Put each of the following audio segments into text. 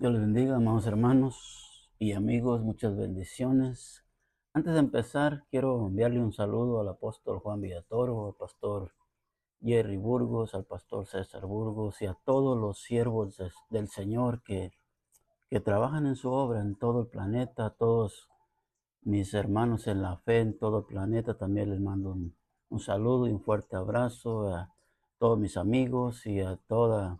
Dios les bendiga, amados hermanos y amigos, muchas bendiciones. Antes de empezar, quiero enviarle un saludo al apóstol Juan Villatoro, al pastor Jerry Burgos, al pastor César Burgos y a todos los siervos del Señor que trabajan en su obra en todo el planeta, a todos mis hermanos en la fe en todo el planeta. También les mando un saludo y un fuerte abrazo a todos mis amigos y a toda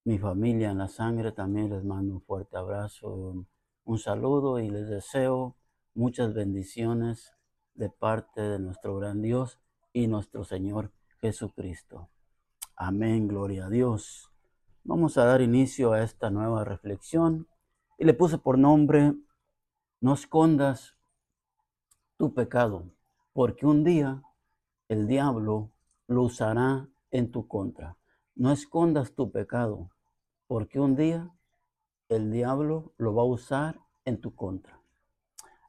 mi familia en la sangre. También les mando un fuerte abrazo, un saludo y les deseo muchas bendiciones de parte de nuestro gran Dios y nuestro Señor Jesucristo. Amén, gloria a Dios. Vamos a dar inicio a esta nueva reflexión y le puse por nombre: no escondas tu pecado, porque un día el diablo lo usará en tu contra. No escondas tu pecado, porque un día el diablo lo va a usar en tu contra.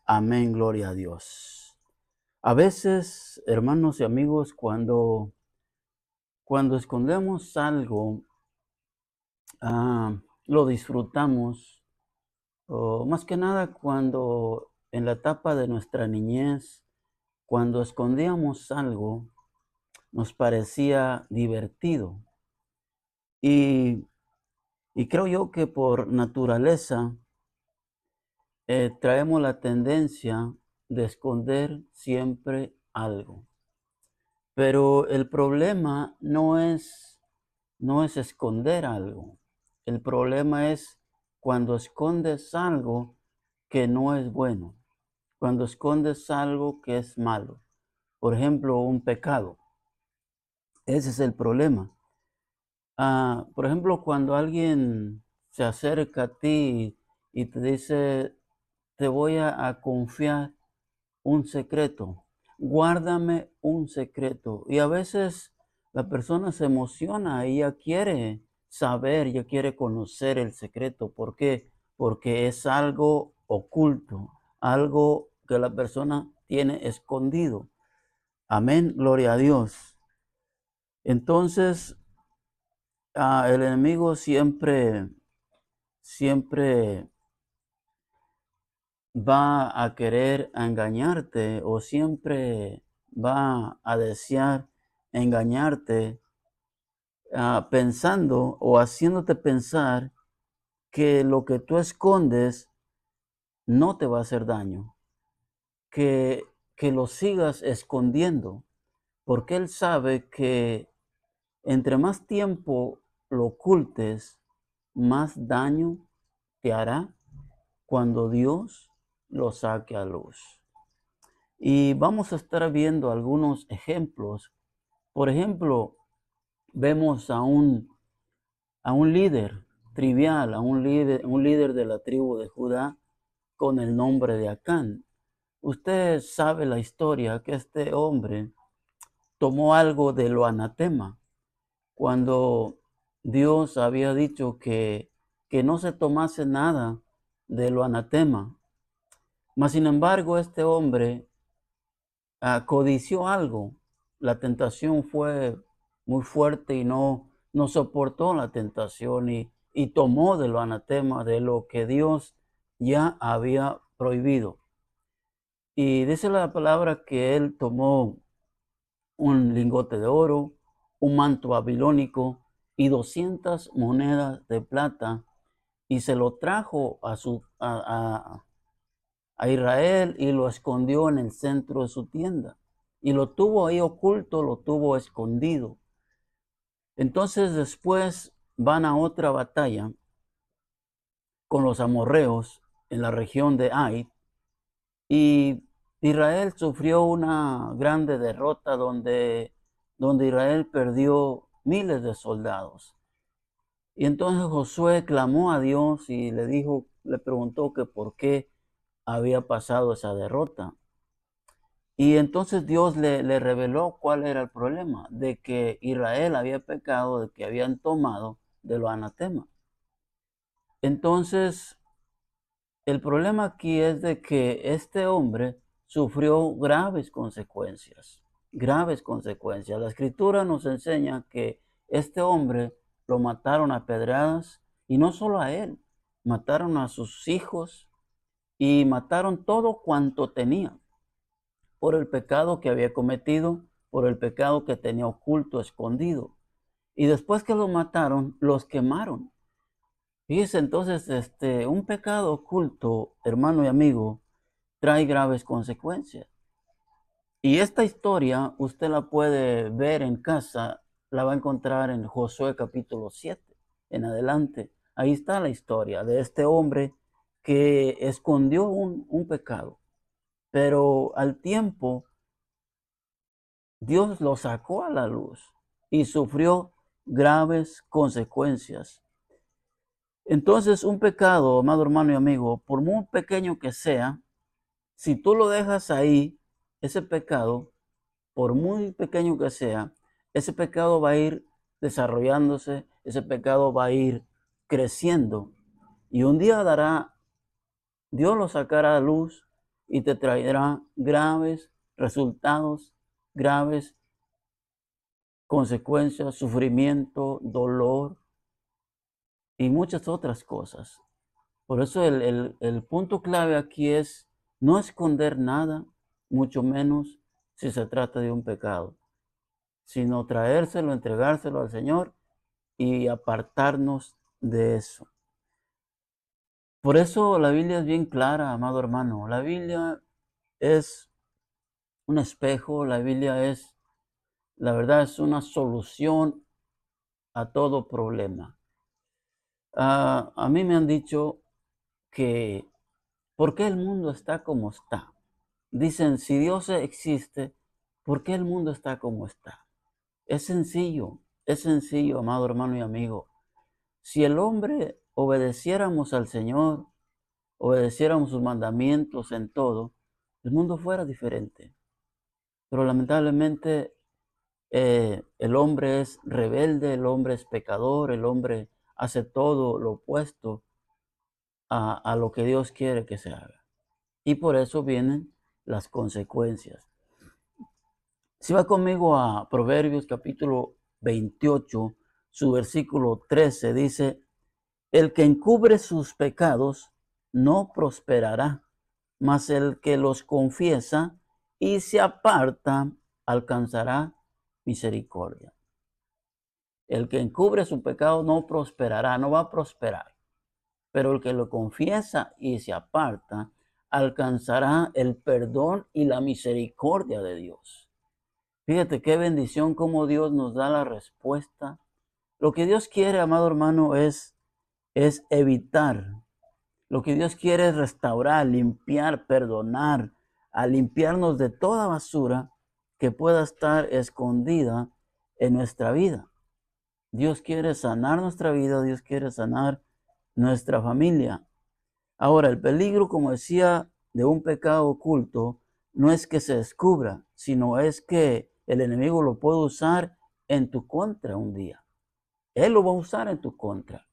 Amén, gloria a Dios. A veces, hermanos y amigos, cuando escondemos algo, lo disfrutamos, o más que nada cuando en la etapa de nuestra niñez, cuando escondíamos algo, nos parecía divertido. Y, y creo yo que por naturaleza, traemos la tendencia de esconder siempre algo. Pero el problema no es esconder algo. El problema es cuando escondes algo que no es bueno, cuando escondes algo que es malo. Por ejemplo, un pecado. Ese es el problema. Por ejemplo, cuando alguien se acerca a ti y te dice: te voy a confiar un secreto, guárdame un secreto. Y a veces la persona se emociona y ya quiere saber, ya quiere conocer el secreto. ¿Por qué? Porque es algo oculto, algo que la persona tiene escondido. Amén, gloria a Dios. Entonces, el enemigo siempre va a querer engañarte, o siempre va a desear engañarte, pensando o haciéndote pensar que lo que tú escondes no te va a hacer daño, que, que lo sigas escondiendo, porque él sabe que entre más tiempo lo ocultes, más daño te hará cuando Dios lo saque a luz. Y vamos a estar viendo algunos ejemplos. Por ejemplo, vemos a un líder trivial, a un líder de la tribu de Judá con el nombre de Acán. Usted sabe la historia, que este hombre tomó algo de lo anatema, cuando Dios había dicho que no se tomase nada de lo anatema. Mas sin embargo, este hombre codició algo. La tentación fue muy fuerte y no soportó la tentación, y tomó de lo anatema, de lo que Dios ya había prohibido. Y dice la palabra que él tomó un lingote de oro, un manto babilónico y 200 monedas de plata, y se lo trajo a Israel y lo escondió en el centro de su tienda. Y lo tuvo ahí oculto, lo tuvo escondido. Entonces después van a otra batalla con los amorreos en la región de Ai, y Israel sufrió una grande derrota donde Israel perdió miles de soldados. Y entonces Josué clamó a Dios y le preguntó que por qué había pasado esa derrota. Y entonces Dios le reveló cuál era el problema: de que Israel había pecado, de que habían tomado de lo anatema. Entonces, el problema aquí es de que este hombre sufrió graves consecuencias, graves consecuencias. La escritura nos enseña que este hombre lo mataron a pedradas, y no solo a él, mataron a sus hijos y mataron todo cuanto tenían por el pecado que había cometido, por el pecado que tenía oculto, escondido. Y después que los mataron, los quemaron. Fíjese entonces, un pecado oculto, hermano y amigo, trae graves consecuencias. Y esta historia usted la puede ver en casa, la va a encontrar en Josué capítulo 7 en adelante. Ahí está la historia de este hombre que escondió un pecado, pero al tiempo Dios lo sacó a la luz y sufrió graves consecuencias. Entonces, un pecado, amado hermano y amigo, por muy pequeño que sea, si tú lo dejas ahí, ese pecado, por muy pequeño que sea, ese pecado va a ir desarrollándose, ese pecado va a ir creciendo. Y un día Dios lo sacará a luz y te traerá graves resultados, graves consecuencias, sufrimiento, dolor y muchas otras cosas. Por eso el punto clave aquí es no esconder nada, mucho menos si se trata de un pecado, sino traérselo, entregárselo al Señor y apartarnos de eso. Por eso la Biblia es bien clara, amado hermano. La Biblia es un espejo, la Biblia es, la verdad, es una solución a todo problema. A mí me han dicho que, ¿por qué el mundo está como está? Dicen, si Dios existe, ¿por qué el mundo está como está? Es sencillo, amado hermano y amigo. Si el hombre obedeciéramos al Señor, obedeciéramos sus mandamientos en todo, el mundo fuera diferente. Pero lamentablemente el hombre es rebelde, el hombre es pecador, el hombre hace todo lo opuesto a lo que Dios quiere que se haga. Y por eso vienen las consecuencias. Si va conmigo a Proverbios capítulo 28, su versículo 13 dice, el que encubre sus pecados no prosperará, mas el que los confiesa y se aparta alcanzará misericordia. El que encubre su pecado no prosperará, no va a prosperar, pero el que lo confiesa y se aparta alcanzará el perdón y la misericordia de Dios. Fíjate qué bendición cómo Dios nos da la respuesta. Lo que Dios quiere, amado hermano, es evitar. Lo que Dios quiere es restaurar, limpiar, perdonar, a limpiarnos de toda basura que pueda estar escondida en nuestra vida. Dios quiere sanar nuestra vida, Dios quiere sanar nuestra familia. Ahora, el peligro, como decía, de un pecado oculto no es que se descubra, sino es que el enemigo lo puede usar en tu contra un día. Él lo va a usar en tu contra.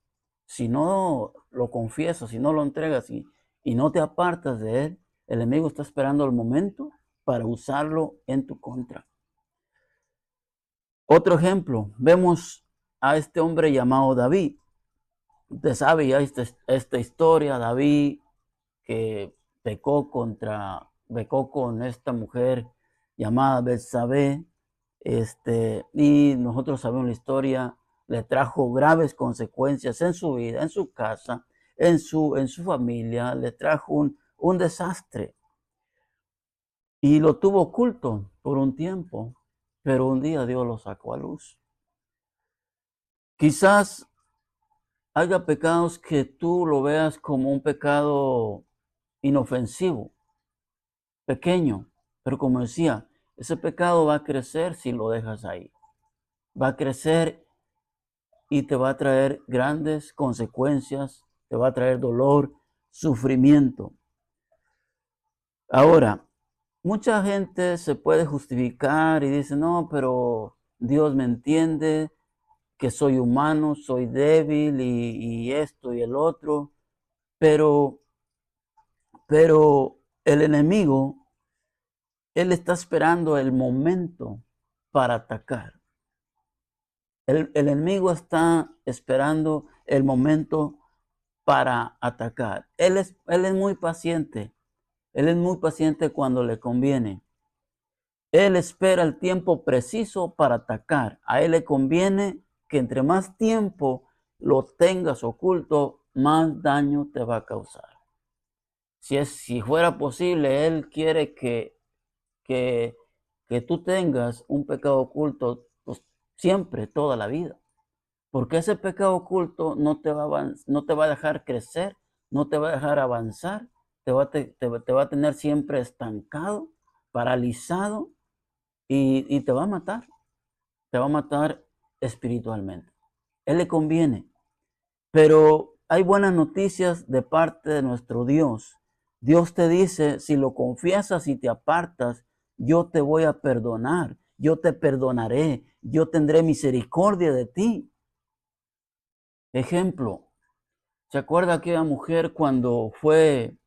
Si no lo confiesas, si no lo entregas y no te apartas de él, el enemigo está esperando el momento para usarlo en tu contra. Otro ejemplo, vemos a este hombre llamado David. Usted sabe ya esta historia, David que pecó con esta mujer llamada Betsabé, y nosotros sabemos la historia, le trajo graves consecuencias en su vida, en su casa, en su familia, le trajo un desastre y lo tuvo oculto por un tiempo, pero un día Dios lo sacó a luz. Quizás haya pecados que tú lo veas como un pecado inofensivo, pequeño, pero como decía, ese pecado va a crecer si lo dejas ahí. Va a crecer y te va a traer grandes consecuencias, te va a traer dolor, sufrimiento. Ahora, mucha gente se puede justificar y dice, no, pero Dios me entiende, que soy humano, soy débil y esto y el otro, pero, pero el enemigo, él está esperando el momento para atacar. El enemigo está esperando el momento para atacar. Él es muy paciente. Él es muy paciente cuando le conviene. Él espera el tiempo preciso para atacar. A él le conviene que entre más tiempo lo tengas oculto, más daño te va a causar. Si fuera posible, él quiere que tú tengas un pecado oculto pues, siempre, toda la vida. Porque ese pecado oculto no te va a dejar crecer, no te va a dejar avanzar, te va a tener siempre estancado, paralizado y te va a matar espiritualmente. Él le conviene. Pero hay buenas noticias de parte de nuestro Dios. Dios te dice, si lo confiesas y te apartas, yo te voy a perdonar, yo te perdonaré, yo tendré misericordia de ti. Ejemplo, ¿se acuerda aquella mujer cuando fue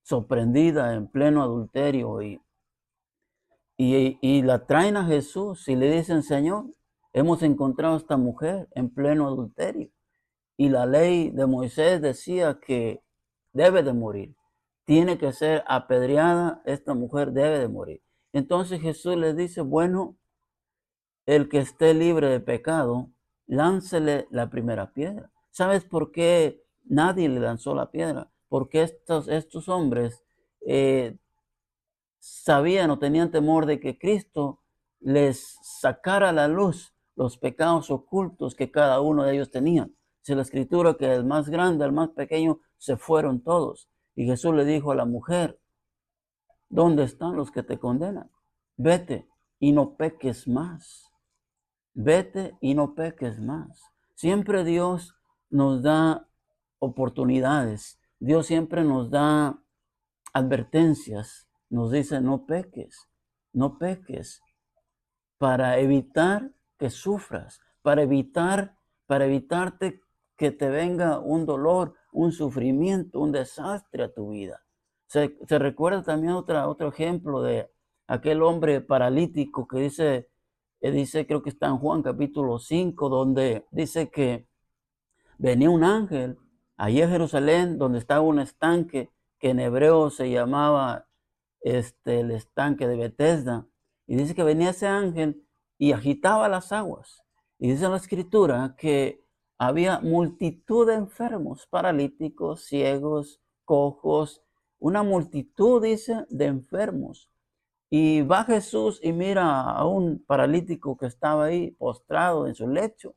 sorprendida en pleno adulterio y la traen a Jesús y le dicen, Señor, hemos encontrado a esta mujer en pleno adulterio? Y la ley de Moisés decía que debe de morir. Tiene que ser apedreada, esta mujer debe de morir. Entonces Jesús les dice, bueno, el que esté libre de pecado, láncele la primera piedra. ¿Sabes por qué nadie le lanzó la piedra? Porque estos hombres sabían o tenían temor de que Cristo les sacara a la luz los pecados ocultos que cada uno de ellos tenía. Dice la escritura que el más grande, el más pequeño, se fueron todos. Y Jesús le dijo a la mujer, ¿dónde están los que te condenan? Vete y no peques más. Vete y no peques más. Siempre Dios nos da oportunidades. Dios siempre nos da advertencias. Nos dice, no peques, no peques, para evitar que sufras, para evitarte que te venga un dolor, un sufrimiento, un desastre a tu vida. Se recuerda también otro ejemplo de aquel hombre paralítico que dice, creo que está en Juan capítulo 5, donde dice que venía un ángel allí a Jerusalén, donde estaba un estanque que en hebreo se llamaba el estanque de Betesda. Y dice que venía ese ángel y agitaba las aguas. Y dice la escritura que había multitud de enfermos, paralíticos, ciegos, cojos, una multitud, dice, de enfermos. Y va Jesús y mira a un paralítico que estaba ahí postrado en su lecho.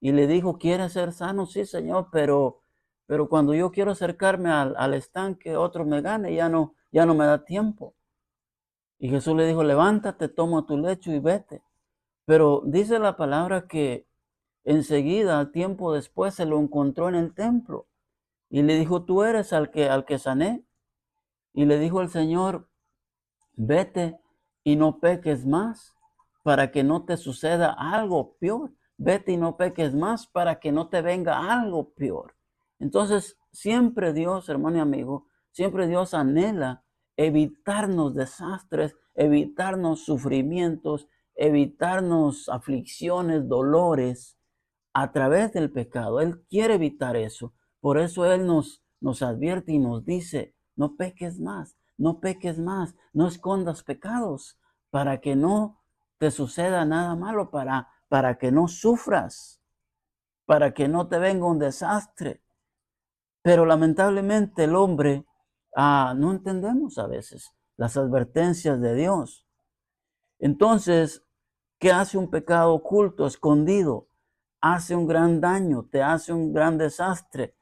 Y le dijo, ¿quieres ser sano? Sí, Señor, pero cuando yo quiero acercarme al estanque, otro me gana y ya no me da tiempo. Y Jesús le dijo, levántate, toma tu lecho y vete. Pero dice la palabra que enseguida, tiempo después, se lo encontró en el templo. Y le dijo, tú eres al que sané. Y le dijo el Señor, vete y no peques más para que no te suceda algo peor. Vete y no peques más para que no te venga algo peor. Entonces, siempre Dios, hermano y amigo, siempre Dios anhela evitarnos desastres, evitarnos sufrimientos, evitarnos aflicciones, dolores a través del pecado. Él quiere evitar eso. Por eso Él nos advierte y nos dice, no peques más, no peques más, no escondas pecados para que no te suceda nada malo, para que no sufras, para que no te venga un desastre. Pero lamentablemente el hombre no entendemos a veces las advertencias de Dios. Entonces, ¿qué hace un pecado oculto, escondido? Hace un gran daño, te hace un gran desastre,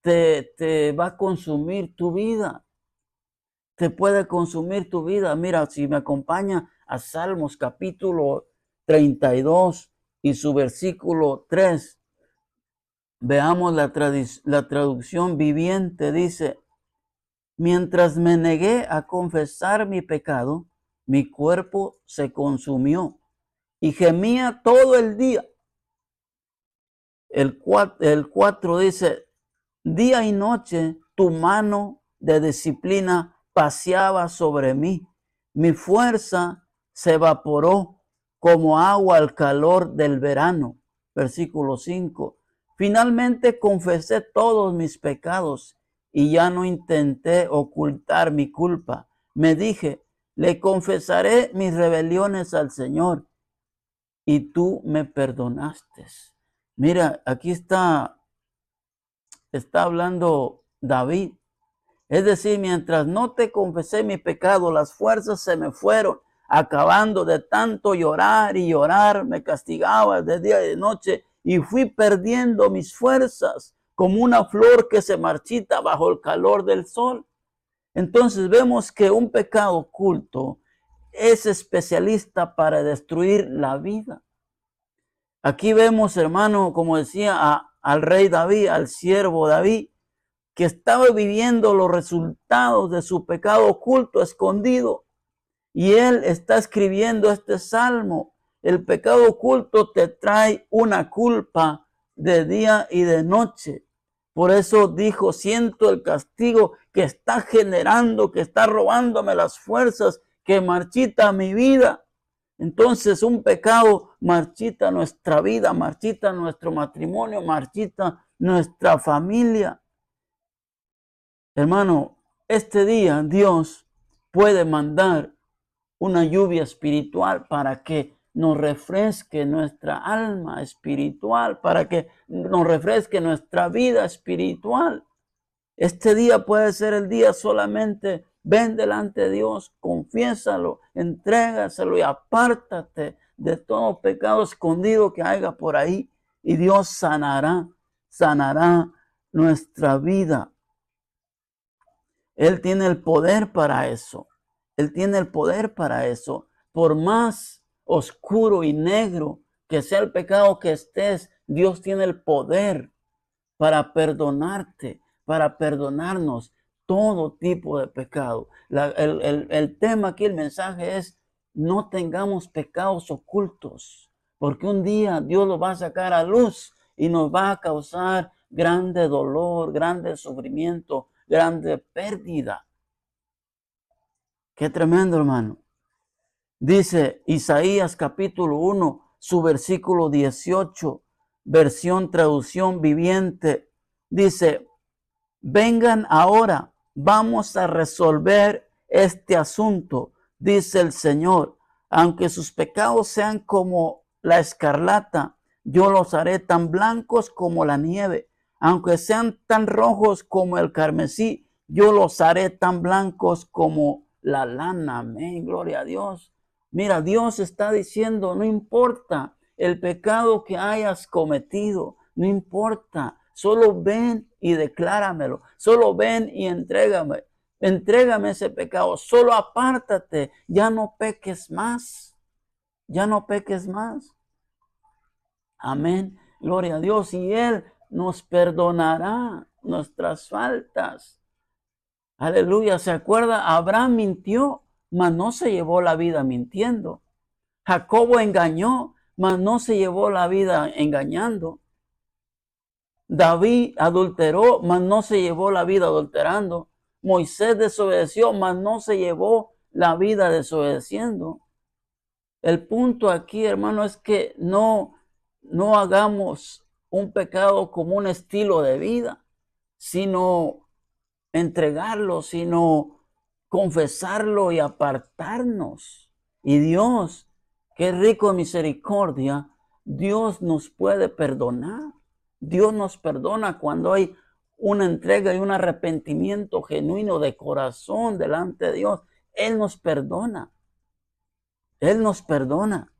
te va a consumir tu vida, te puede consumir tu vida. Mira, si me acompaña a Salmos capítulo 32 y su versículo 3, veamos la traducción viviente, dice, mientras me negué a confesar mi pecado, mi cuerpo se consumió y gemía todo el día. El 4 dice, día y noche tu mano de disciplina paseaba sobre mí. Mi fuerza se evaporó como agua al calor del verano. Versículo 5. Finalmente confesé todos mis pecados y ya no intenté ocultar mi culpa. Me dije, le confesaré mis rebeliones al Señor y tú me perdonaste. Mira, aquí está hablando David. Es decir, mientras no te confesé mi pecado, las fuerzas se me fueron, acabando de tanto llorar y llorar, me castigaba de día y de noche y fui perdiendo mis fuerzas como una flor que se marchita bajo el calor del sol. Entonces vemos que un pecado oculto es especialista para destruir la vida. Aquí vemos, hermano, como decía, al rey David, al siervo David, que estaba viviendo los resultados de su pecado oculto, escondido. Y él está escribiendo este salmo. El pecado oculto te trae una culpa de día y de noche. Por eso dijo, siento el castigo que está generando, que está robándome las fuerzas, que marchita mi vida. Entonces un pecado marchita nuestra vida, marchita nuestro matrimonio, marchita nuestra familia. Hermano, este día Dios puede mandar una lluvia espiritual para que nos refresque nuestra alma espiritual, para que nos refresque nuestra vida espiritual. Este día puede ser el día solamente, ven delante de Dios, confiésalo, entrégaselo y apártate de todo pecado escondido que haya por ahí y Dios sanará nuestra vida. Él tiene el poder para eso. Él tiene el poder para eso. Por más oscuro y negro que sea el pecado que estés, Dios tiene el poder para perdonarte, para perdonarnos todo tipo de pecado. El tema aquí, el mensaje es, no tengamos pecados ocultos, porque un día Dios los va a sacar a luz y nos va a causar grande dolor, grande sufrimiento, grande pérdida. Qué tremendo, hermano. Dice Isaías capítulo 1, su versículo 18, versión traducción viviente. Dice, vengan ahora, vamos a resolver este asunto, dice el Señor. Aunque sus pecados sean como la escarlata, yo los haré tan blancos como la nieve. Aunque sean tan rojos como el carmesí, yo los haré tan blancos como la lana. Amén, gloria a Dios. Mira, Dios está diciendo, no importa el pecado que hayas cometido, no importa. Solo ven y decláramelo. Solo ven y entrégame. Entrégame ese pecado. Solo apártate. Ya no peques más. Ya no peques más. Amén. Gloria a Dios. Y Él nos perdonará nuestras faltas. Aleluya. ¿Se acuerda? Abraham mintió, mas no se llevó la vida mintiendo. Jacobo engañó, mas no se llevó la vida engañando. David adulteró, mas no se llevó la vida adulterando. Moisés desobedeció, mas no se llevó la vida desobedeciendo. El punto aquí, hermano, es que no hagamos un pecado como un estilo de vida, sino entregarlo, sino confesarlo y apartarnos. Y Dios, que es rico en misericordia, Dios nos puede perdonar. Dios nos perdona cuando hay una entrega y un arrepentimiento genuino de corazón delante de Dios. Él nos perdona. Él nos perdona.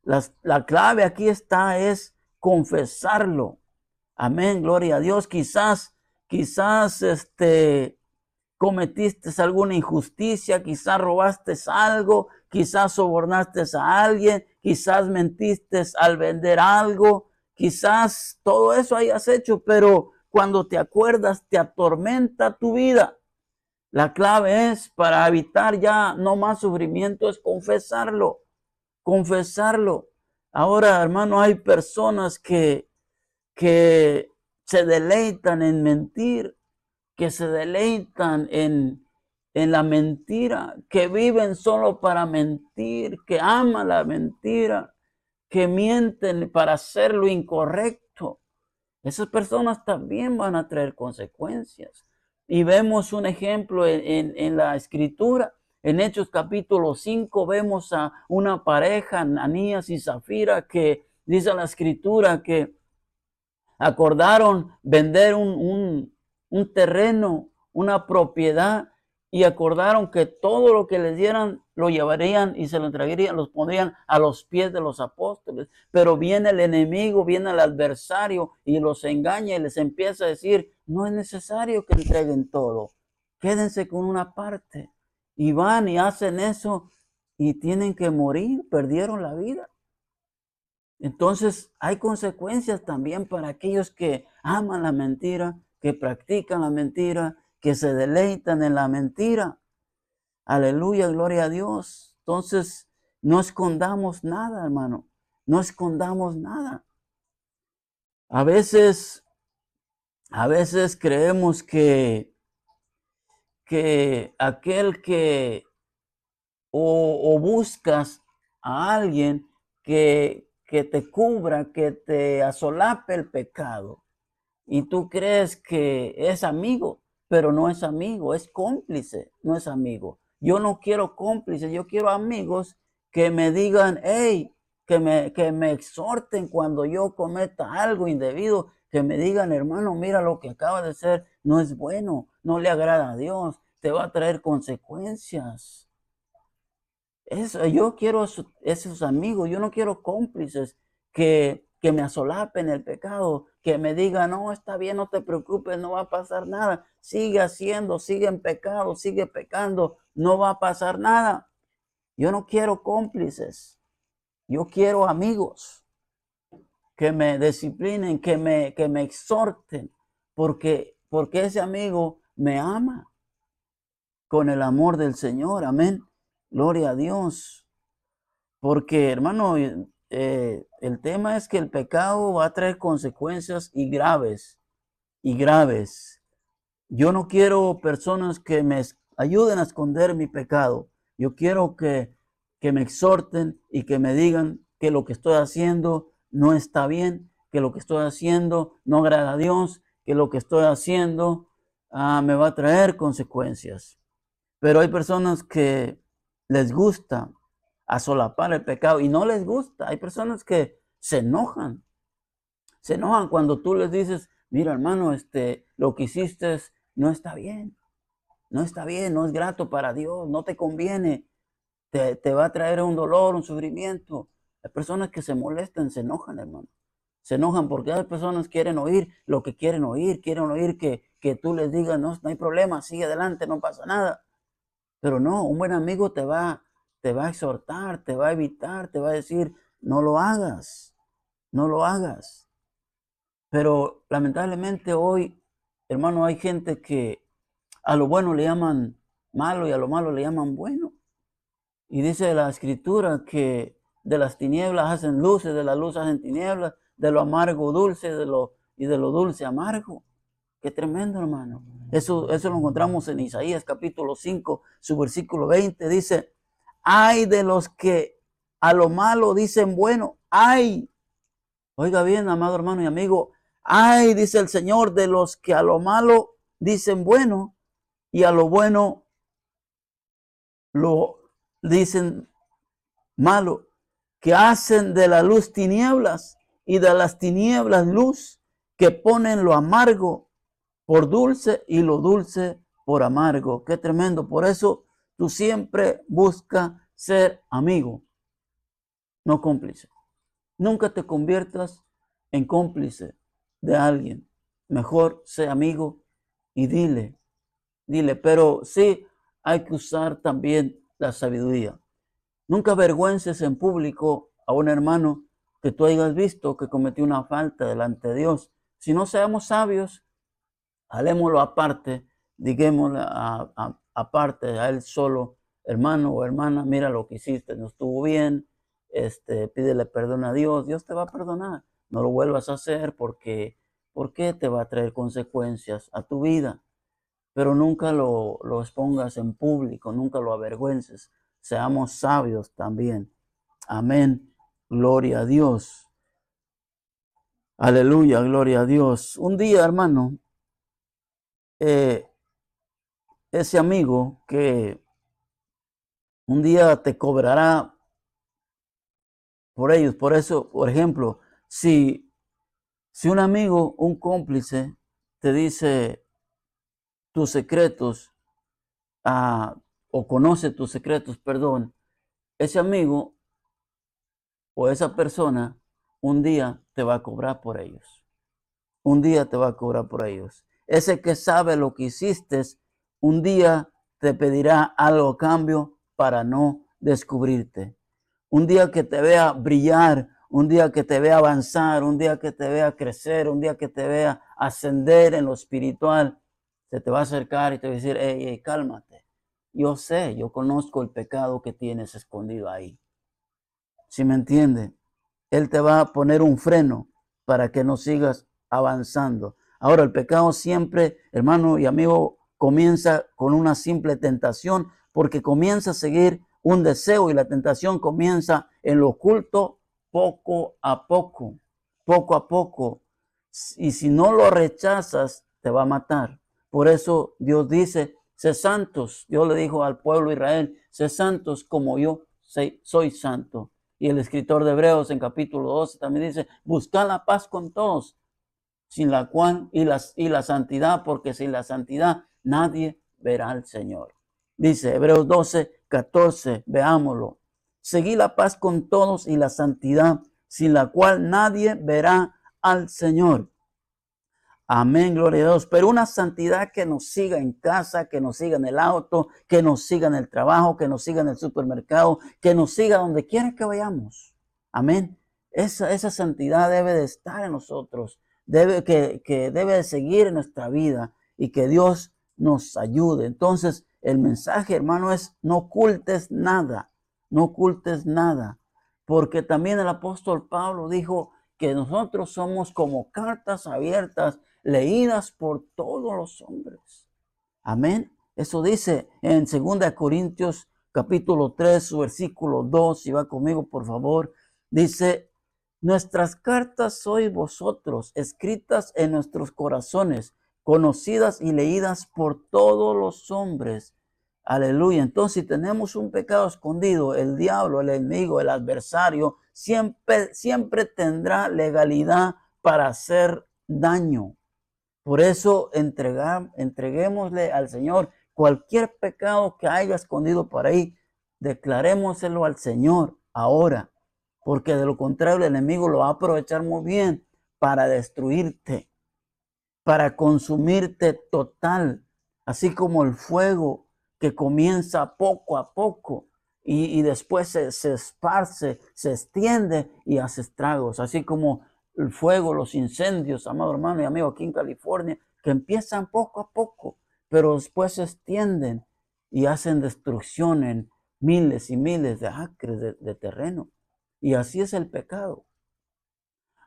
La clave aquí es confesarlo. Amén, gloria a Dios. Quizás cometiste alguna injusticia, quizás robaste algo, quizás sobornaste a alguien, quizás mentiste al vender algo, quizás todo eso hayas hecho, pero cuando te acuerdas te atormenta tu vida. La clave es para evitar ya no más sufrimiento, es confesarlo, confesarlo. Ahora, hermano, hay personas que se deleitan en mentir, que se deleitan en la mentira, que viven solo para mentir, que aman la mentira, que mienten para hacer lo incorrecto. Esas personas también van a traer consecuencias. Y vemos un ejemplo en la escritura. En Hechos capítulo 5 vemos a una pareja, Ananías y Zafira, que dice la escritura que acordaron vender un terreno, una propiedad, y acordaron que todo lo que les dieran lo llevarían y se lo entregarían, los pondrían a los pies de los apóstoles. Pero viene el enemigo, viene el adversario y los engaña y les empieza a decir, no es necesario que entreguen todo, quédense con una parte. Y van y hacen eso y tienen que morir, perdieron la vida. Entonces hay consecuencias también para aquellos que aman la mentira, que practican la mentira, que se deleitan en la mentira. Aleluya, gloria a Dios. Entonces no escondamos nada, hermano. No escondamos nada. A veces, a veces creemos que aquel que o buscas a alguien que te cubra, que te asolape el pecado. Y tú crees que es amigo, pero no es amigo, es cómplice, no es amigo. Yo no quiero cómplices, yo quiero amigos que me digan, hey, que me exhorten cuando yo cometa algo indebido, que me digan, hermano, mira lo que acaba de hacer, no es bueno, no le agrada a Dios, te va a traer consecuencias. Eso, yo quiero esos amigos, yo no quiero cómplices que me asolapen el pecado, que me digan, no, está bien, no te preocupes, no va a pasar nada, sigue haciendo, sigue en pecado, sigue pecando, no va a pasar nada. Yo no quiero cómplices, yo quiero amigos que me disciplinen, que me exhorten, porque ese amigo me ama con el amor del Señor, amén. Gloria a Dios. Porque, hermano, el tema es que el pecado va a traer consecuencias y graves, y graves. Yo no quiero personas que me ayuden a esconder mi pecado. Yo quiero que me exhorten y que me digan que lo que estoy haciendo no está bien, que lo que estoy haciendo no agrada a Dios, que lo que estoy haciendo me va a traer consecuencias. Pero hay personas que les gusta asolapar el pecado y no les gusta. Hay personas que se enojan cuando tú les dices, mira hermano, lo que hiciste no está bien, no está bien, no es grato para Dios, no te conviene, te va a traer un dolor, un sufrimiento. Hay personas que se molestan, se enojan, hermano. Se enojan porque hay personas que quieren oír lo que quieren oír que tú les digas, no, no hay problema, sigue adelante, no pasa nada. Pero no, un buen amigo te va a exhortar, te va a evitar, te va a decir, no lo hagas, no lo hagas. Pero lamentablemente hoy, hermano, hay gente que a lo bueno le llaman malo y a lo malo le llaman bueno. Y dice la escritura que de las tinieblas hacen luces, de la luz hacen tinieblas, de lo amargo dulce, y de lo dulce amargo. Qué tremendo, hermano. Eso lo encontramos en Isaías capítulo 5, su versículo 20. Dice, ay de los que a lo malo dicen bueno, ay. Oiga bien, amado hermano y amigo, ay, dice el Señor, de los que a lo malo dicen bueno y a lo bueno lo dicen malo, que hacen de la luz tinieblas y de las tinieblas luz, que ponen lo amargo por dulce y lo dulce por amargo. Qué tremendo. Por eso tú siempre busca ser amigo, no cómplice. Nunca te conviertas en cómplice de alguien. Mejor sé amigo y dile, pero sí hay que usar también la sabiduría. Nunca avergüences en público a un hermano que tú hayas visto que cometió una falta delante de Dios. Si no seamos sabios, halémoslo aparte, digámoslo aparte a él solo, hermano o hermana, mira lo que hiciste, no estuvo bien, pídele perdón a Dios, Dios te va a perdonar, no lo vuelvas a hacer porque te va a traer consecuencias a tu vida, pero nunca lo expongas en público, nunca lo avergüences, seamos sabios también, amén, gloria a Dios. Aleluya, gloria a Dios. Un día, hermano, eh, ese amigo que un día te cobrará por ellos. Por eso, por ejemplo, si un amigo, un cómplice, te dice tus secretos, ah, o conoce tus secretos, perdón, ese amigo o esa persona un día te va a cobrar por ellos. Un día te va a cobrar por ellos. Ese que sabe lo que hiciste, un día te pedirá algo a cambio para no descubrirte. Un día que te vea brillar, un día que te vea avanzar, un día que te vea crecer, un día que te vea ascender en lo espiritual, se te va a acercar y te va a decir, hey, hey, cálmate. Yo sé, yo conozco el pecado que tienes escondido ahí. ¿Sí me entiende? Él te va a poner un freno para que no sigas avanzando. Ahora, el pecado siempre, hermano y amigo, comienza con una simple tentación, porque comienza a seguir un deseo y la tentación comienza en lo oculto poco a poco, poco a poco. Y si no lo rechazas, te va a matar. Por eso Dios dice, sé santos. Dios le dijo al pueblo de Israel, sé santos como yo soy santo. Y el escritor de Hebreos en capítulo 12 también dice, buscad la paz con todos, sin la cual y la santidad, porque sin la santidad nadie verá al Señor. Dice Hebreos 12, 14, veámoslo. Seguid la paz con todos y la santidad, sin la cual nadie verá al Señor. Amén, gloria a Dios. Pero una santidad que nos siga en casa, que nos siga en el auto, que nos siga en el trabajo, que nos siga en el supermercado, que nos siga donde quiera que vayamos. Amén. Esa santidad debe de estar en nosotros, que debe de seguir en nuestra vida y que Dios nos ayude. Entonces, el mensaje, hermano, es no ocultes nada, no ocultes nada. Porque también el apóstol Pablo dijo que nosotros somos como cartas abiertas leídas por todos los hombres. Amén. Eso dice en 2 Corintios capítulo 3, su versículo 2, si va conmigo, por favor. Dice, nuestras cartas sois vosotros, escritas en nuestros corazones, conocidas y leídas por todos los hombres. Aleluya. Entonces, si tenemos un pecado escondido, el diablo, el enemigo, el adversario, siempre tendrá legalidad para hacer daño. Por eso entreguémosle al Señor cualquier pecado que haya escondido por ahí. Declarémoselo al Señor ahora, porque de lo contrario el enemigo lo va a aprovechar muy bien para destruirte, para consumirte total, así como el fuego que comienza poco a poco y después se esparce, se extiende y hace estragos, así como el fuego, los incendios, amado hermano y amigo, aquí en California, que empiezan poco a poco, pero después se extienden y hacen destrucción en miles y miles de acres de terreno. Y así es el pecado.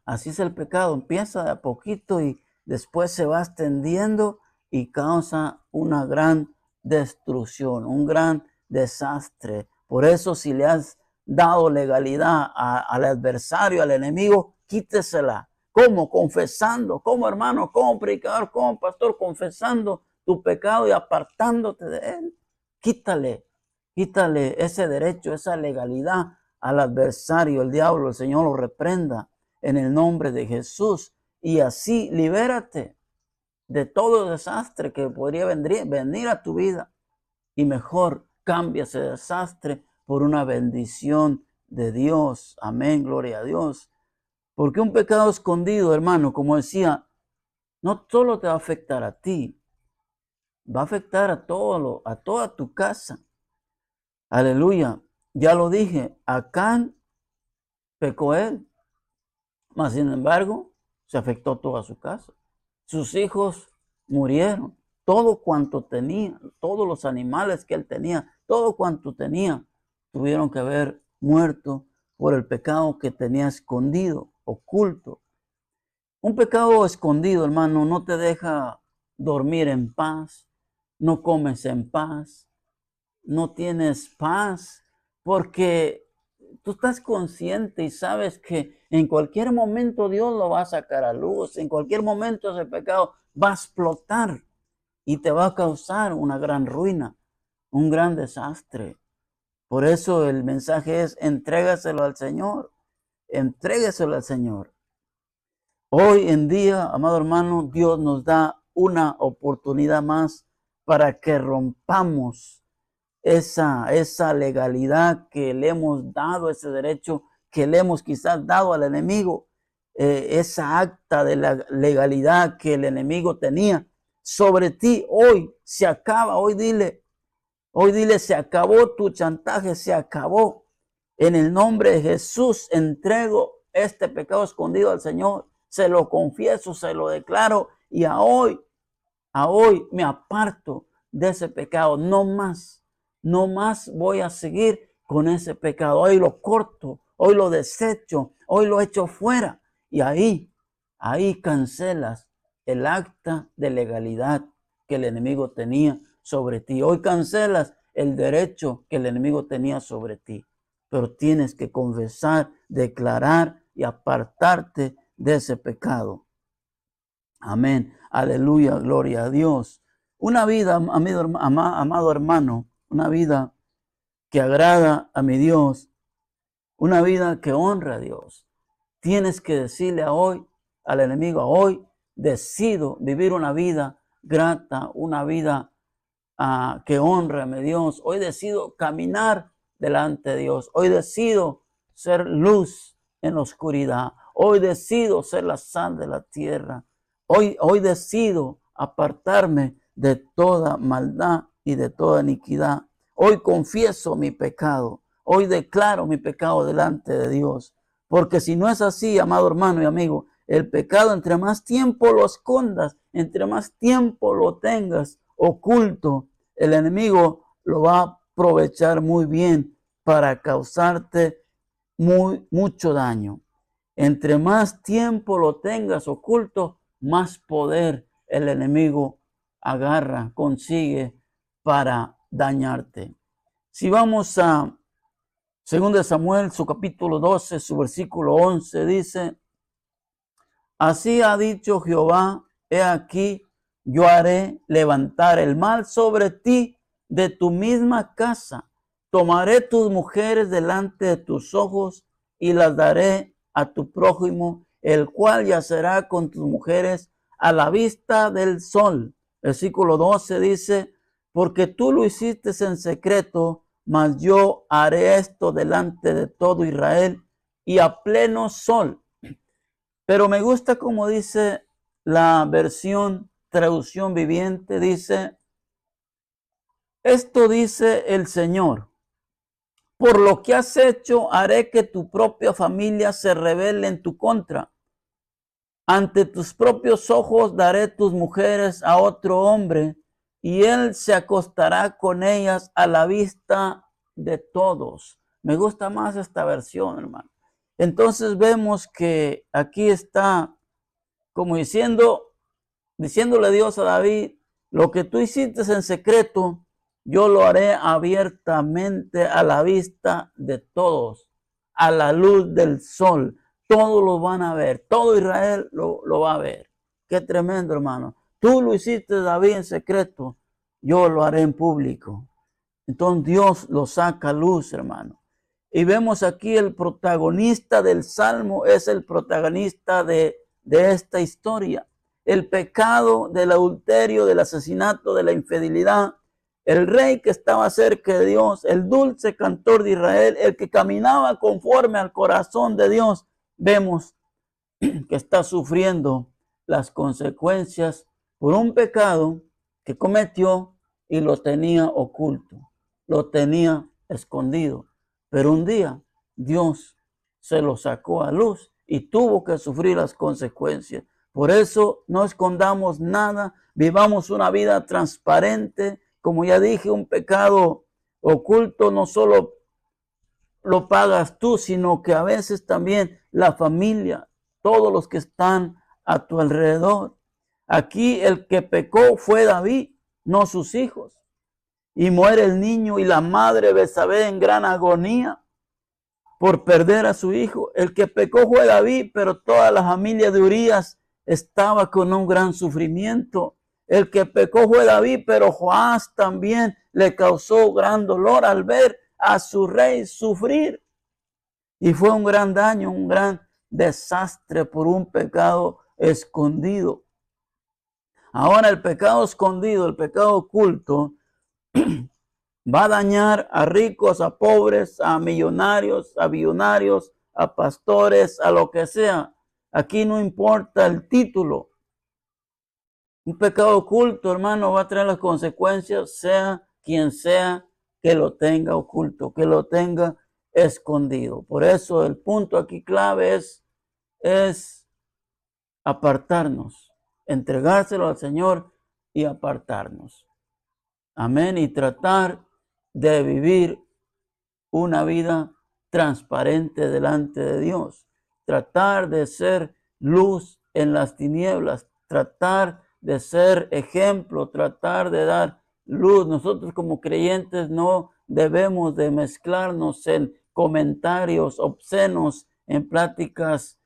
Así es el pecado, empieza de a poquito y después se va extendiendo y causa una gran destrucción, un gran desastre. Por eso si le has dado legalidad al adversario, al enemigo, quítesela. ¿Cómo? Confesando. ¿Cómo, hermano? ¿Cómo, predicador? ¿Cómo, pastor? Confesando tu pecado y apartándote de él. Quítale ese derecho, esa legalidad al adversario, el diablo, el Señor lo reprenda en el nombre de Jesús. Y así libérate de todo desastre que podría venir a tu vida. Y mejor cambia ese desastre por una bendición de Dios. Amén, gloria a Dios. Porque un pecado escondido, hermano, como decía, no solo te va a afectar a ti, va a afectar a toda tu casa. Aleluya. Ya lo dije, Acán pecó él, mas sin embargo se afectó toda su casa. Sus hijos murieron, todo cuanto tenía, todos los animales que él tenía, todo cuanto tenía, tuvieron que haber muerto por el pecado que tenía escondido, oculto. Un pecado escondido, hermano, no te deja dormir en paz, no comes en paz, no tienes paz, porque Tú estás consciente y sabes que en cualquier momento Dios lo va a sacar a luz. En cualquier momento ese pecado va a explotar y te va a causar una gran ruina, un gran desastre. Por eso el mensaje es: entrégaselo al Señor. Entrégaselo al Señor. Hoy en día, amado hermano, Dios nos da una oportunidad más para que rompamos esa legalidad que le hemos dado, ese derecho que le hemos quizás dado al enemigo, esa acta de la legalidad que el enemigo tenía sobre ti. Hoy se acaba. Hoy dile, se acabó tu chantaje, se acabó. En el nombre de Jesús entrego este pecado escondido al Señor. Se lo confieso, se lo declaro, y a hoy me aparto de ese pecado. No más voy a seguir con ese pecado. Hoy lo corto, hoy lo desecho, hoy lo echo fuera. Y ahí cancelas el acta de legalidad que el enemigo tenía sobre ti. Hoy cancelas el derecho que el enemigo tenía sobre ti. Pero tienes que confesar, declarar y apartarte de ese pecado. Amén. Aleluya. Gloria a Dios. Una vida, amado hermano, una vida que agrada a mi Dios, una vida que honra a Dios. Tienes que decirle al enemigo, hoy decido vivir una vida grata, una vida que honra a mi Dios. Hoy decido caminar delante de Dios. Hoy decido ser luz en la oscuridad. Hoy decido ser la sal de la tierra. Hoy decido apartarme de toda maldad y de toda iniquidad. Hoy confieso mi pecado. Hoy declaro mi pecado delante de Dios. Porque si no es así, amado hermano y amigo, el pecado, entre más tiempo lo escondas, entre más tiempo lo tengas oculto, el enemigo lo va a aprovechar muy bien para causarte mucho daño. Entre más tiempo lo tengas oculto, más poder el enemigo consigue para dañarte. Si vamos a 2 Samuel, su capítulo 12, su versículo 11, dice: así ha dicho Jehová, he aquí, yo haré levantar el mal sobre ti de tu misma casa. Tomaré tus mujeres delante de tus ojos y las daré a tu prójimo, el cual yacerá con tus mujeres a la vista del sol. Versículo 12 dice: porque tú lo hiciste en secreto, mas yo haré esto delante de todo Israel y a pleno sol. Pero me gusta como dice la versión traducción viviente, dice: esto dice el Señor, por lo que has hecho, haré que tu propia familia se rebele en tu contra. Ante tus propios ojos daré tus mujeres a otro hombre, y él se acostará con ellas a la vista de todos. Me gusta más esta versión, hermano. Entonces vemos que aquí está como diciéndole Dios a David: lo que tú hiciste en secreto, yo lo haré abiertamente a la vista de todos, a la luz del sol. Todos lo van a ver, todo Israel lo va a ver. Qué tremendo, hermano. Tú lo hiciste, David, en secreto, yo lo haré en público. Entonces Dios lo saca a luz, hermano. Y vemos aquí el protagonista del Salmo, es el protagonista de esta historia. El pecado del adulterio, del asesinato, de la infidelidad. El rey que estaba cerca de Dios, el dulce cantor de Israel, el que caminaba conforme al corazón de Dios, vemos que está sufriendo las consecuencias por un pecado que cometió y lo tenía oculto, lo tenía escondido. Pero un día Dios se lo sacó a luz y tuvo que sufrir las consecuencias. Por eso no escondamos nada, vivamos una vida transparente. Como ya dije, un pecado oculto no solo lo pagas tú, sino que a veces también la familia, todos los que están a tu alrededor. Aquí el que pecó fue David, no sus hijos. Y muere el niño y la madre Betsabé en gran agonía, por perder a su hijo. El que pecó fue David, pero toda la familia de Urías estaba con un gran sufrimiento. El que pecó fue David, pero Joás también le causó gran dolor al ver a su rey sufrir. Y fue un gran daño, un gran desastre por un pecado escondido. Ahora el pecado escondido, el pecado oculto, va a dañar a ricos, a pobres, a millonarios, a pastores, a lo que sea. Aquí no importa el título. Un pecado oculto, hermano, va a traer las consecuencias, sea quien sea que lo tenga oculto, que lo tenga escondido. Por eso el punto aquí clave es apartarnos, entregárselo al Señor y apartarnos. Amén. Y tratar de vivir una vida transparente delante de Dios. Tratar de ser luz en las tinieblas. Tratar de ser ejemplo. Tratar de dar luz. Nosotros como creyentes no debemos de mezclarnos en comentarios obscenos, en pláticas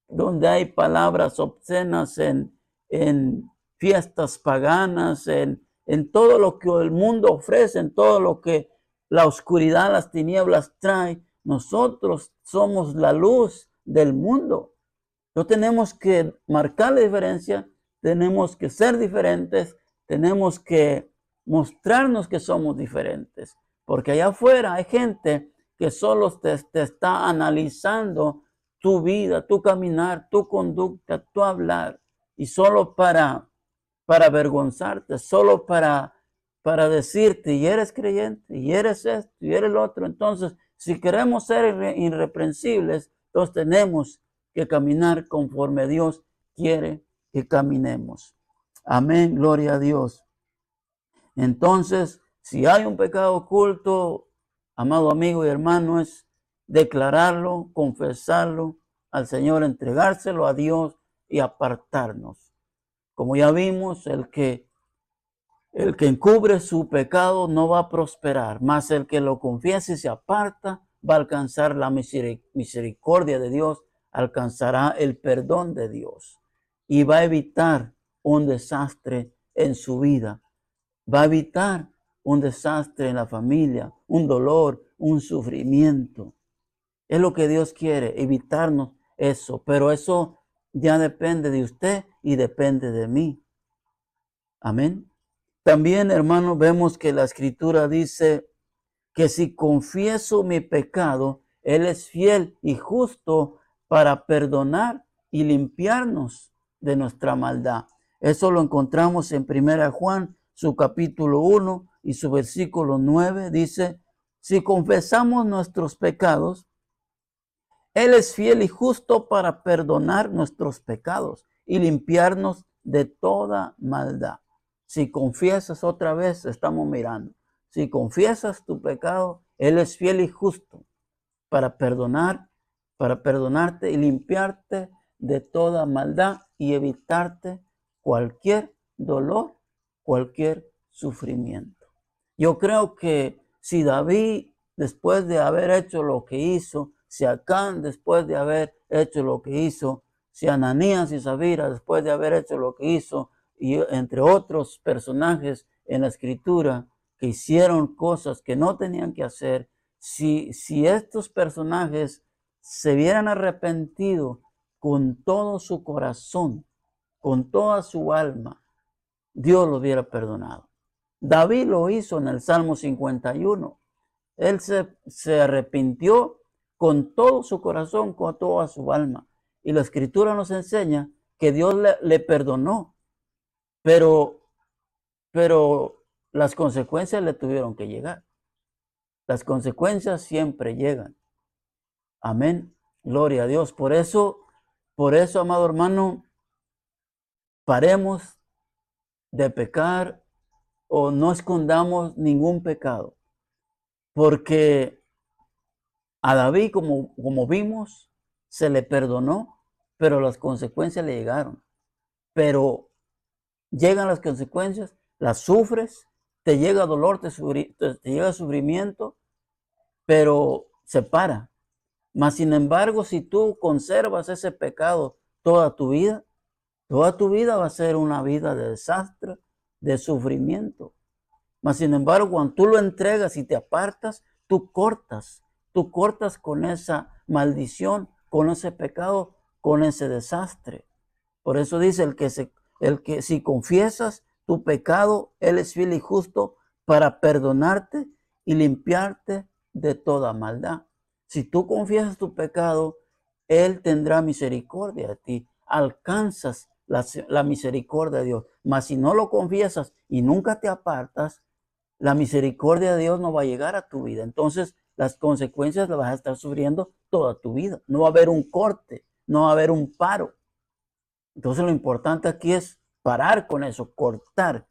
donde hay palabras obscenas, en fiestas paganas, en todo lo que el mundo ofrece, en todo lo que la oscuridad, las tinieblas trae. Nosotros somos la luz del mundo. No tenemos que marcar la diferencia, tenemos que ser diferentes, tenemos que mostrarnos que somos diferentes. Porque allá afuera hay gente que solo te está analizando tu vida, tu caminar, tu conducta, tu hablar, y solo para avergonzarte, solo para decirte, y eres creyente, y eres esto, y eres lo otro. Entonces, si queremos ser irreprensibles, entonces tenemos que caminar conforme Dios quiere que caminemos. Amén, gloria a Dios. Entonces, si hay un pecado oculto, amado amigo y hermano, es declararlo, confesarlo al Señor, entregárselo a Dios y apartarnos. Como ya vimos, el que encubre su pecado no va a prosperar, mas el que lo confiese y se aparta va a alcanzar la misericordia de Dios, alcanzará el perdón de Dios y va a evitar un desastre en su vida, va a evitar un desastre en la familia, un dolor, un sufrimiento. Es lo que Dios quiere, evitarnos eso, pero eso ya depende de usted y depende de mí. Amén. También, hermanos, vemos que la escritura dice que si confieso mi pecado, Él es fiel y justo para perdonar y limpiarnos de nuestra maldad. Eso lo encontramos en 1 Juan, su capítulo 1 y su versículo 9. Dice, si confesamos nuestros pecados, Él es fiel y justo para perdonar nuestros pecados y limpiarnos de toda maldad. Si confiesas otra vez, estamos mirando. Si confiesas tu pecado, Él es fiel y justo para perdonarte y limpiarte de toda maldad y evitarte cualquier dolor, cualquier sufrimiento. Yo creo que si David, después de haber hecho lo que hizo, si Acán, después de haber hecho lo que hizo, si Ananías y Zafira, después de haber hecho lo que hizo, y entre otros personajes en la escritura que hicieron cosas que no tenían que hacer, si estos personajes se hubieran arrepentido con todo su corazón, con toda su alma, Dios lo hubiera perdonado. David lo hizo en el Salmo 51. Él se arrepintió con todo su corazón, con toda su alma. Y la escritura nos enseña que Dios le perdonó, pero las consecuencias le tuvieron que llegar. Las consecuencias siempre llegan. Amén. Gloria a Dios. Por eso, amado hermano, paremos de pecar o no escondamos ningún pecado. Porque a David, como vimos, se le perdonó, pero las consecuencias le llegaron. Pero llegan las consecuencias, las sufres, te llega dolor, te llega sufrimiento, pero se para. Mas, sin embargo, si tú conservas ese pecado toda tu vida va a ser una vida de desastre, de sufrimiento. Mas, sin embargo, cuando tú lo entregas y te apartas, tú cortas con esa maldición, con ese pecado, con ese desastre. Por eso dice el que si confiesas tu pecado, Él es fiel y justo para perdonarte y limpiarte de toda maldad. Si tú confiesas tu pecado, Él tendrá misericordia de ti. Alcanzas la misericordia de Dios. Mas si no lo confiesas y nunca te apartas, la misericordia de Dios no va a llegar a tu vida. Entonces, las consecuencias las vas a estar sufriendo toda tu vida. No va a haber un corte, no va a haber un paro. Entonces, lo importante aquí es parar con eso, cortar.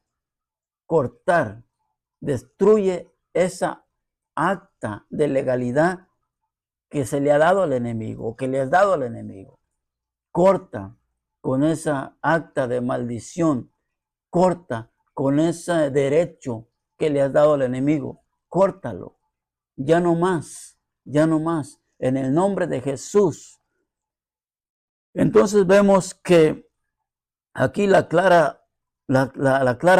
Destruye esa acta de legalidad que se le ha dado al enemigo, o que le has dado al enemigo. Corta con esa acta de maldición. Corta con ese derecho que le has dado al enemigo. Córtalo. Ya no más. En el nombre de Jesús. Entonces vemos que aquí la clara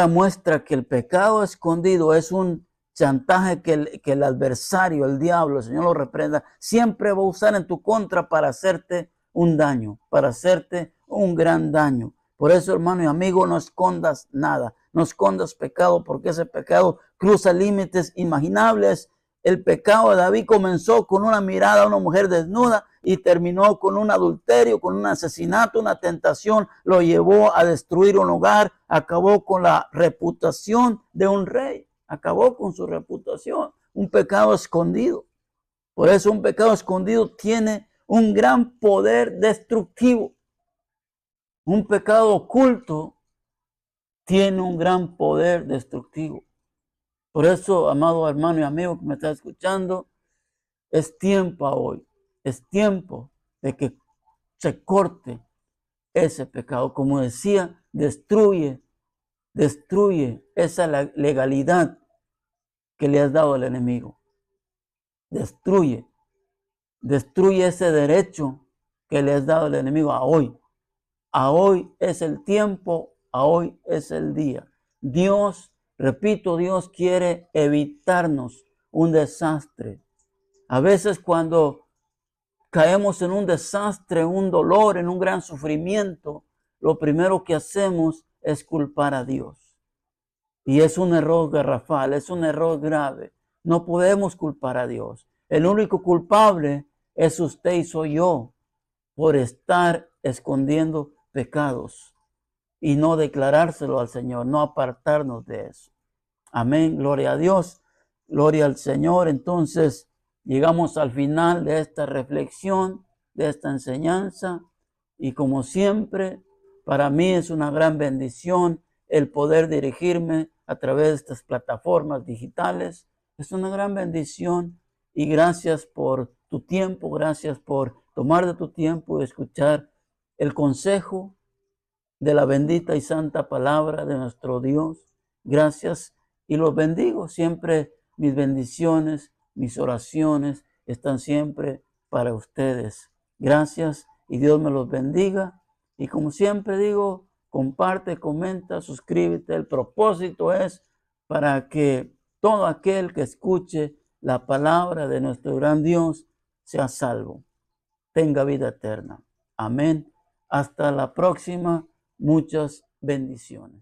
muestra que el pecado escondido es un chantaje que el adversario, el diablo, el Señor lo reprenda, siempre va a usar en tu contra para hacerte un daño, para hacerte un gran daño. Por eso, hermano y amigo, no escondas nada, no escondas pecado, porque ese pecado cruza límites imaginables. El pecado de David comenzó con una mirada a una mujer desnuda y terminó con un adulterio, con un asesinato, una tentación. Lo llevó a destruir un hogar, acabó con la reputación de un rey, acabó con su reputación. Un pecado escondido. Por eso un pecado escondido tiene un gran poder destructivo. Un pecado oculto tiene un gran poder destructivo. Por eso, amado hermano y amigo que me está escuchando, es tiempo hoy, es tiempo de que se corte ese pecado. Como decía, destruye esa legalidad que le has dado al enemigo. Destruye ese derecho que le has dado al enemigo a hoy. A hoy es el tiempo, a hoy es el día. Dios, repito, Dios quiere evitarnos un desastre. A veces cuando caemos en un desastre, un dolor, en un gran sufrimiento, lo primero que hacemos es culpar a Dios. Y es un error garrafal, es un error grave. No podemos culpar a Dios. El único culpable es usted y soy yo por estar escondiendo pecados y no declarárselo al Señor, no apartarnos de eso. Amén, gloria a Dios, gloria al Señor. Entonces, llegamos al final de esta reflexión, de esta enseñanza, y como siempre, para mí es una gran bendición el poder dirigirme a través de estas plataformas digitales. Es una gran bendición y gracias por tu tiempo, gracias por tomar de tu tiempo y escuchar el consejo de la bendita y santa palabra de nuestro Dios. Gracias y los bendigo. Siempre mis bendiciones, mis oraciones están siempre para ustedes. Gracias y Dios me los bendiga. Y como siempre digo, comparte, comenta, suscríbete. El propósito es para que todo aquel que escuche la palabra de nuestro gran Dios sea salvo, tenga vida eterna. Amén. Hasta la próxima. Muchas bendiciones.